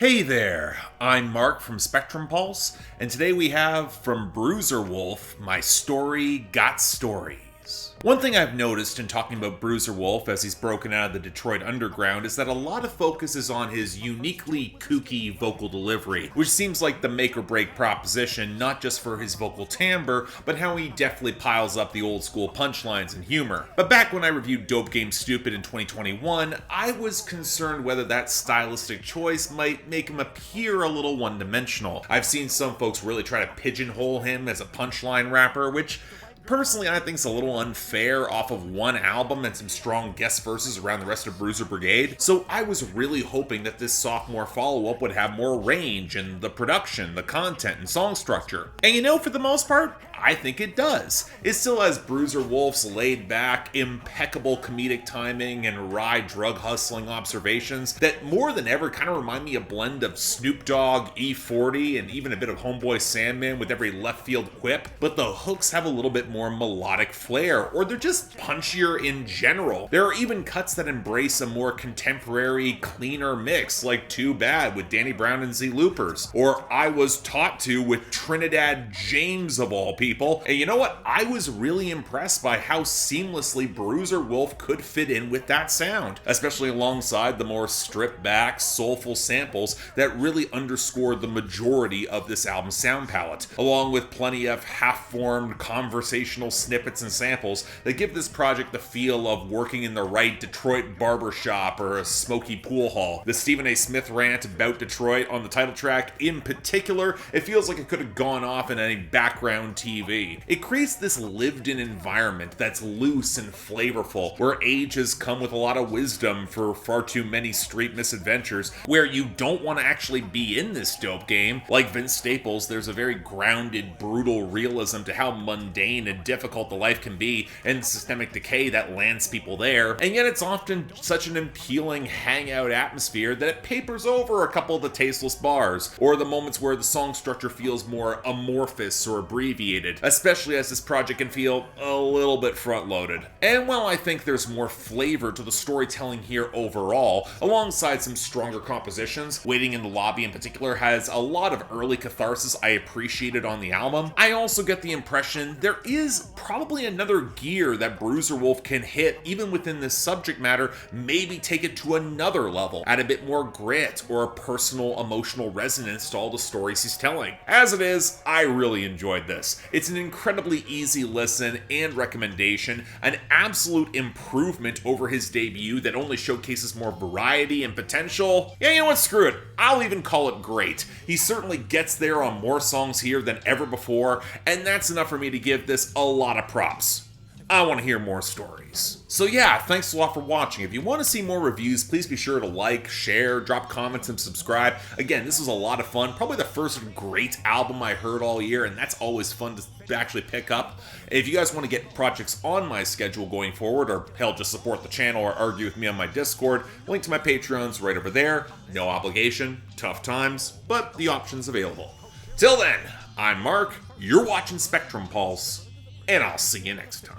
Hey there, I'm Mark from Spectrum Pulse, and today we have from Bruiser Wolf, My Story Got Stories. One thing I've noticed in talking about Bruiser Wolf as he's broken out of the Detroit underground is that a lot of focus is on his uniquely kooky vocal delivery, which seems like the make or break proposition not just for his vocal timbre, but how he definitely piles up the old school punchlines and humor. But back when I reviewed Dope Game Stupid in 2021, I was concerned whether that stylistic choice might make him appear a little one-dimensional. I've seen some folks really try to pigeonhole him as a punchline rapper, which personally, I think it's a little unfair off of one album and some strong guest verses around the rest of Bruiser Brigade, so I was really hoping that this sophomore follow-up would have more range in the production, the content, and song structure. And you know, for the most part, I think it does. It still has Bruiser Wolf's laid-back, impeccable comedic timing and wry drug-hustling observations that more than ever kind of remind me a blend of Snoop Dogg, E40, and even a bit of Homeboy Sandman with every left-field quip, but the hooks have a little bit more melodic flair, or they're just punchier in general. There are even cuts that embrace a more contemporary, cleaner mix, like Too Bad with Danny Brown and ZelooperZ, or I Was Taught To with Trinidad James of all people. And you know what? I was really impressed by how seamlessly Bruiser Wolf could fit in with that sound, especially alongside the more stripped back, soulful samples that really underscore the majority of this album's sound palette, along with plenty of half-formed conversational snippets and samples that give this project the feel of working in the right Detroit barbershop or a smoky pool hall. The Stephen A. Smith rant about Detroit on the title track in particular, it feels like it could have gone off in any background TV. It creates this lived-in environment that's loose and flavorful, where age has come with a lot of wisdom for far too many street misadventures, where you don't want to actually be in this dope game. Like Vince Staples, there's a very grounded, brutal realism to how mundane and difficult the life can be, and systemic decay that lands people there, and yet it's often such an appealing hangout atmosphere that it papers over a couple of the tasteless bars, or the moments where the song structure feels more amorphous or abbreviated, especially as this project can feel a little bit front-loaded. And while I think there's more flavor to the storytelling here overall, alongside some stronger compositions, Waiting in the Lobby in particular has a lot of early catharsis I appreciated on the album, I also get the impression there is probably another gear that Bruiser Wolf can hit even within this subject matter, maybe take it to another level, add a bit more grit or a personal emotional resonance to all the stories he's telling. As it is, I really enjoyed this. It's an incredibly easy listen and recommendation, an absolute improvement over his debut that only showcases more variety and potential. Yeah, you know what, screw it. I'll even call it great. He certainly gets there on more songs here than ever before, and that's enough for me to give this a lot of props. I want to hear more stories. So yeah, thanks a lot for watching. If you want to see more reviews, please be sure to like, share, drop comments, and subscribe. Again, this was a lot of fun. Probably the first great album I heard all year, and that's always fun to actually pick up. If you guys want to get projects on my schedule going forward, or hell, just support the channel or argue with me on my Discord, link to my Patreon's right over there. No obligation, tough times, but the option's available. Till then, I'm Mark, you're watching Spectrum Pulse, and I'll see you next time.